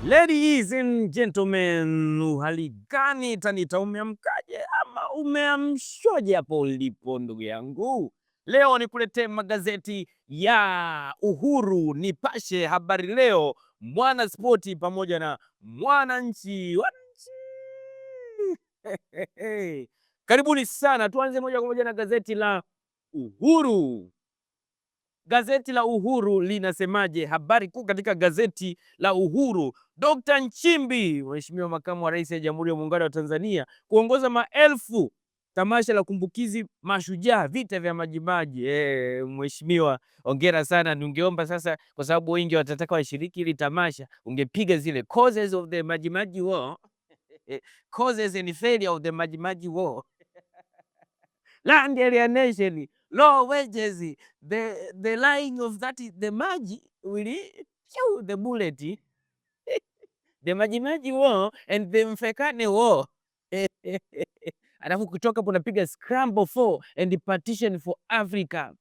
Ladies and gentlemen, uhali gani Tanita, umeamkaje ama umeamshoje hapo ulipo ndugu yangu? Leo nikuletee magazeti ya Uhuru, Nipashe, Habari Leo, Mwana Spoti pamoja na Mwananchi. Karibuni sana, tuanze moja kwa moja na gazeti la Uhuru. Gazeti la Uhuru linasemaje? Habari kuu katika gazeti la Uhuru: Dr. Nchimbi, Mheshimiwa Makamu wa Rais ya Jamhuri ya Muungano wa Tanzania, kuongoza maelfu tamasha la kumbukizi mashujaa vita vya Majimaji. Mheshimiwa, hongera sana. Ningeomba sasa, kwa sababu wengi watataka washiriki ili tamasha, ungepiga zile causes of the Majimaji war, causes and failure of the Majimaji war, land alienation, low wages, the lying of that the Maji will chew the bullet, the Majimaji war and the Mfekane war. Alafu kutoka kunapiga scramble for and the partition for Africa,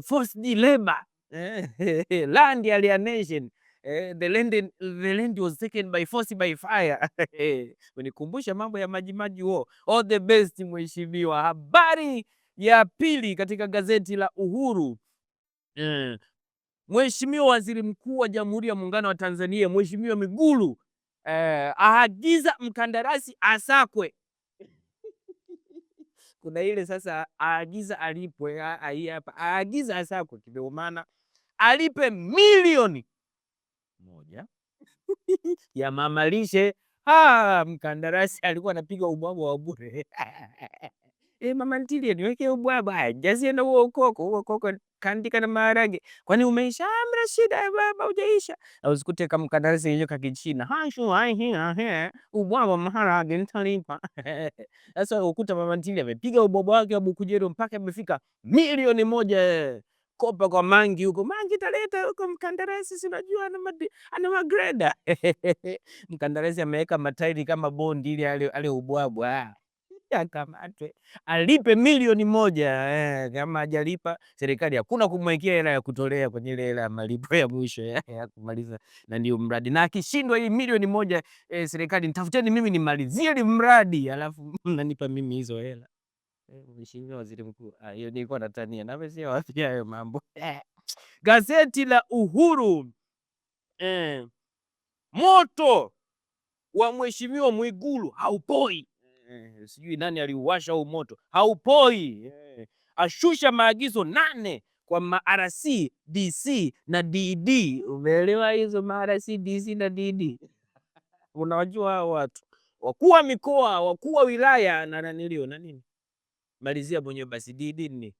forced labor, land alienation, the land was taken by force by fire. Unikumbusha mambo ya Majimaji war. All the best mheshimiwa. Habari ya pili katika gazeti la Uhuru, Mheshimiwa Waziri Mkuu wa Jamhuri ya Muungano wa Tanzania, Mheshimiwa Mwigulu, aagiza mkandarasi asakwe. Kuna ile sasa aagiza alipwe, hapa aagiza asakwe, kwa maana alipe milioni 1 ya mamalishe. Mkandarasi alikuwa anapiga ubwabwa wa bure. Mama ntilie niweke ubwabwa, jazienda huo ukoko kaandika na maharage. Kwani umeisha? Amna shida baba, hujaisha. Na usikute kama mkandarasi yenyewe kakichina, ubwabwa maharage nitalipa. Sasa ukuta mama ntilie amepiga ubwabwa wake wa Bukujero mpaka imefika milioni 1. Kopa kwa Mangi huko, Mangi taleta huko, mkandarasi sinajua ana magreda. Mkandarasi ameweka matairi kama bondi ili ale ubwabwa. Akamatwe alipe milioni 1. Kama hajalipa serikali hakuna kumwekea hela ya kutolea kwenye ile hela ya malipo ya mwisho ya kumaliza na ndio mradi. Na akishindwa hii milioni 1, serikali nitafuteni mimi nimalizie ile mradi, alafu mnanipa mimi hizo hela. Mheshimiwa Waziri Mkuu, hiyo nilikuwa natania na wewe, sio wapi hayo mambo. Gazeti la Uhuru, moto wa Mheshimiwa Mwigulu haupoi. Sijui nani aliuwasha huu moto, haupoi. Ashusha maagizo 8 kwa ma-RC, DC na DD. Umeelewa hizo ma-RC, DC na DD? Unawajua hao watu, wakuu wa mikoa, wakuu wa wilaya na nanilio na nini, malizia mwenyewe basi, DD ni.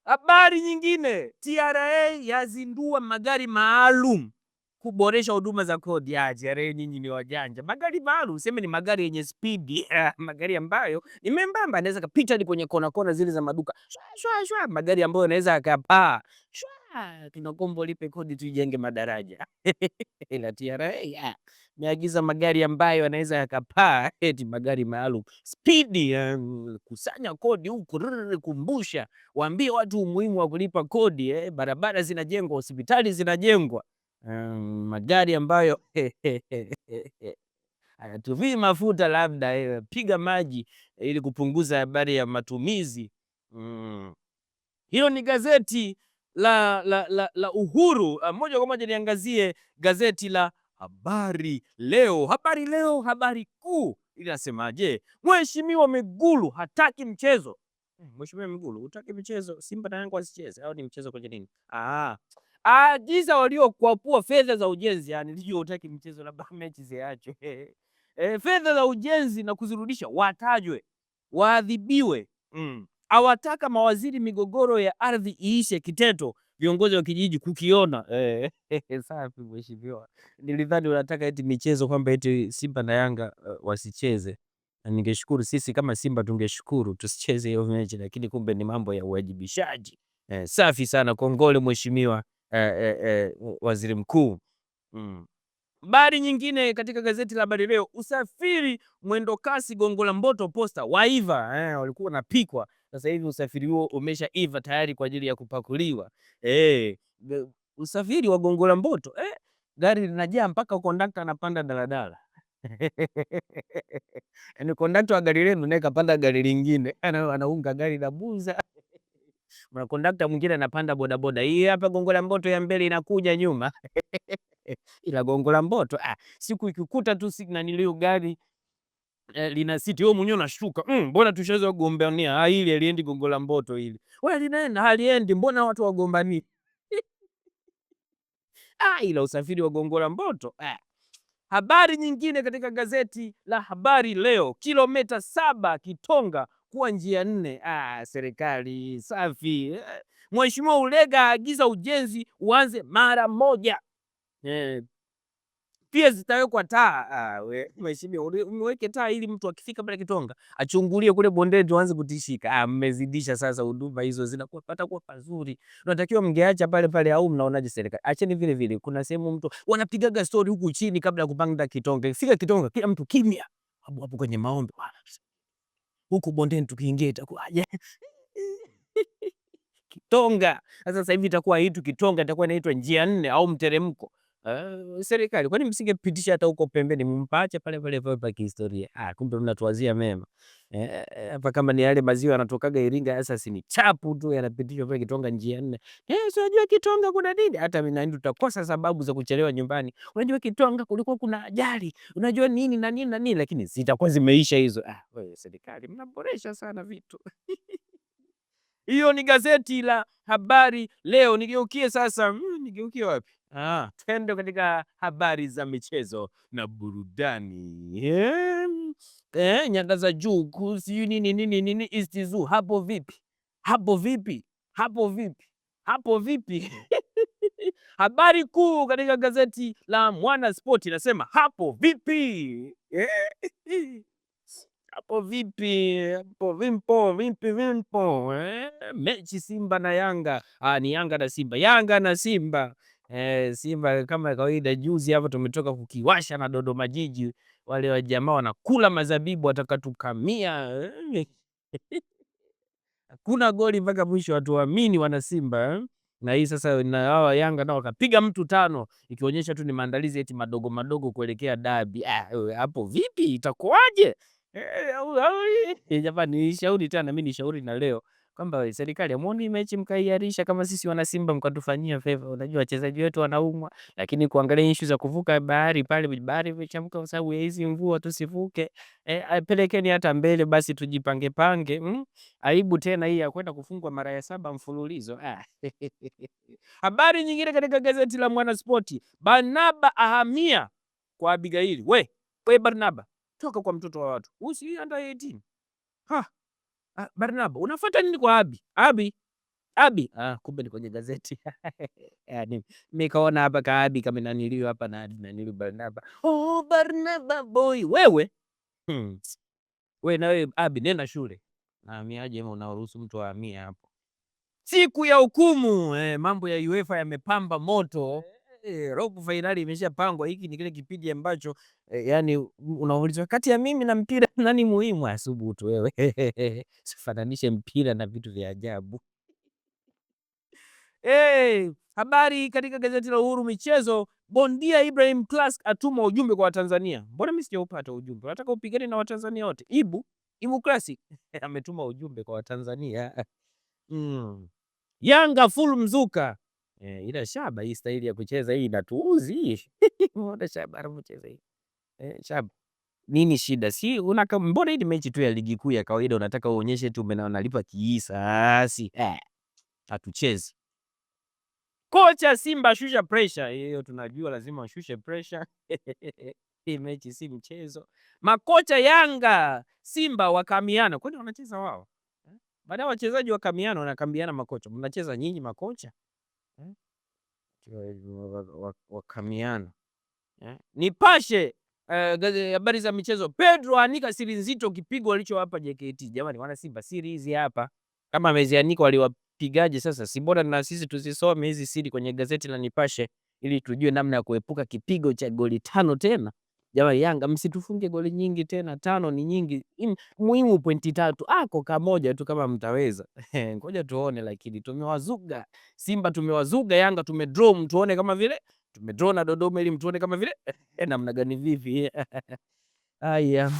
Habari nyingine, TRA yazindua magari maalum kuboresha huduma za kodi. TRA nyinyi ni wajanja. Magari maalum, sema ni magari yenye speed, magari ambayo ni membamba, anaweza kapita hadi kwenye kona zile za maduka. Shwa, magari ambayo anaweza akapaa. Tunakombo lipe kodi tujenge madaraja. Ila TRA meagiza magari ambayo anaweza yakapaa, eti magari maalum. Speed, kusanya kodi huku, kumbusha, waambie watu umuhimu wa kulipa kodi, barabara zinajengwa, hospitali zinajengwa. Magari ambayo hayatumii mafuta, labda piga maji ili kupunguza habari ya matumizi. Hilo ni gazeti la Uhuru. Moja kwa moja niangazie gazeti la Habari Leo. Habari Leo, habari kuu inasemaje? Mheshimiwa Mwigulu hataki mchezo. Mheshimiwa Mwigulu, hutaki mchezo? Simba na Yanga wasicheze au ni mchezo kwenye nini? Agiza waliokuapua fedha za ujenzi, yani ndio hutaki mchezo, labda mechi ziachwe. Fedha za ujenzi na kuzirudisha watajwe, waadhibiwe. Awataka mawaziri migogoro ya ardhi iishe Kiteto, viongozi wa kijiji kukiona. Safi mheshimiwa. Nilidhani unataka eti michezo, kwamba eti Simba na Yanga wasicheze. Na ningeshukuru, sisi kama Simba tungeshukuru tusicheze hiyo mechi, lakini kumbe ni mambo ya uwajibishaji. Safi sana, kongole mheshimiwa Waziri Mkuu. Habari nyingine katika gazeti la Habari Leo, usafiri mwendo kasi Gongo la Mboto Posta waiva. Walikuwa wanapikwa, sasa hivi usafiri huo umeshaiva tayari kwa ajili ya kupakuliwa. usafiri wa Gongo la Mboto, gari linajaa mpaka kondakta anapanda daladala. Yaani kondakta wa gari lenu naye kapanda gari lingine, anaunga gari la Buza. Na kondakta mwingine anapanda bodaboda. Hii hapa Gongo la Mboto ya mbele inakuja nyuma. Ila Gongo la Mboto siku ikikuta tu nanilio gari lina siti, wewe mwenyewe unashtuka, mbona tushaweza kugombania hili aliendi Gongo la Mboto hili. Wewe linaenda haliendi, mbona watu wagombani? Ila usafiri wa Gongo la Mboto. Habari nyingine katika gazeti la Habari Leo, kilomita 7 Kitonga kuwa njia 4. Serikali safi. Mheshimiwa Ulega aagiza ujenzi uanze mara moja. Pia zitawekwa taa. Mheshimiwa umeweke taa ili mtu akifika pale Kitonga achungulie kule bondeni tuanze kutishika. Mmezidisha sasa, huduma hizo zinakuwa pata kwa pazuri. Unatakiwa mngeacha pale pale, au mnaonaje serikali? Acheni vile vile. Kuna sehemu mtu wanapigaga story huku chini kabla ya kupanda Kitonga. Fika Kitonga kila mtu kimya. Hapo kwenye maombi. Huku bondeni tukiingia itakuwaje? Kitonga. Sasa hivi itakuwa hii Kitonga itakuwa inaitwa njia 4 au mteremko. Serikali kwani msingepitisha hata huko pembeni, mpache pale pale pa kihistoria. Kumbe mnatuwazia mema. Hapa kama ni yale maziwa yanatokaga Iringa, sasa si ni chapu tu yanapitishwa pale Kitonga njia 4. Unajua Kitonga kuna nini? Hata mimi naenda tutakosa sababu za kuchelewa nyumbani. Unajua Kitonga kulikuwa kuna ajali. Unajua nini na nini na nini, lakini zitakuwa zimeisha hizo. Wewe serikali mnaboresha sana vitu. Hiyo ni gazeti la Habari Leo. Nigeukie sasa, nigeukie wapi? Twende katika habari za michezo na burudani. Nyanda za juu kuhusu nini East Zoo. Hapo vipi? Hapo vipi? Hapo vipi? Hapo vipi? Habari kuu katika gazeti la Mwana Sport inasema hapo vipi? Hapo vipi? Hapo vimpo. Mechi Simba na Yanga. Ni Yanga na Simba. Yanga na Simba. Simba kama kawaida, juzi hapa tumetoka kukiwasha na Dodoma Jiji. Wale wa jamaa wanakula mazabibu watakatukamia. Kuna goli mpaka mwisho, watu waamini wana Simba. Na hii sasa na hawa Yanga nao wakapiga mtu 5, ikionyesha tu ni maandalizi eti madogo madogo kuelekea dabi. Hapo vipi itakuwaje? Jamani, nishauri tena, mimi nishauri na leo kwamba serikali amuoni mechi mkaiarisha kama sisi wana Simba mkatufanyia favor. Unajua wachezaji wetu wanaumwa, lakini kuangalia issue za kuvuka bahari pale, bahari imechamka kwa sababu ya hizi mvua, tusivuke. Pelekeni hata mbele basi tujipange pange. Aibu tena hii ya kwenda kufungwa mara ya 7 mfululizo. Habari nyingine katika gazeti la Mwana Sport, Barnaba ahamia kwa Abigaili. We Barnaba, toka kwa mtoto wa watu. Usi under 18. Barnaba, unafuata nini kwa Abi? Kumbe ni kwenye gazeti. Mimi kaona hapa ka Abi kama naniliyo hapa na naniliyo Barnaba. Barnaba boy, wewe. Wewe na wewe Abi nenda shule. Amiaje unaruhusu mtu ahamie hapo? Siku ya hukumu, mambo ya UEFA yamepamba moto. Robo finali imeshapangwa. Hiki ni kile kipindi ambacho yani unaulizwa kati ya mimi na mpira nani muhimu? Asubutu wewe. Sifananishe mpira na vitu vya ajabu. Habari katika gazeti la Uhuru michezo, bondia Ibrahim Classic atuma ujumbe kwa Watanzania. Mbona mimi sijaupata ujumbe? Nataka upigane na Watanzania wote. Ibu Classic ametuma ujumbe kwa Watanzania. Yanga full mzuka. Ila Shaba hii staili ya kucheza hii inatuuzi. Mbona Shaba anacheza hii? Shaba. Nini shida? Si mbona hii mechi tu ya ligi kuu ya kawaida unataka uonyeshe tu unalipa kiasi. Hatuchezi. Kocha Simba shusha pressure. Hiyo tunajua lazima washushe pressure. Hii mechi si mchezo. Makocha Yanga Simba wakamiana. Kwani wanacheza wao? Baada wachezaji wakamiana, wanakambiana makocha. Mnacheza nyinyi makocha? Wakamiana. Nipashe habari za michezo, Pedro anika siri nzito kipigo alichowapa JKT. Jamani wana Simba, siri hizi hapa kama amezianika waliwapigaje? Sasa si bora na sisi tuzisome hizi siri kwenye gazeti la Nipashe ili tujue namna ya kuepuka kipigo cha goli 5 tena. Jamani Yanga msitufunge goli nyingi tena, 5 ni nyingi. Muhimu pointi 3. Koka moja tu kama mtaweza. Ngoja tuone, lakini tumewazuga. Simba tumewazuga, Yanga tumedraw, mtuone kama vile tumedraw na Dodoma ili mtuone kama vile namna gani vipi. Haya.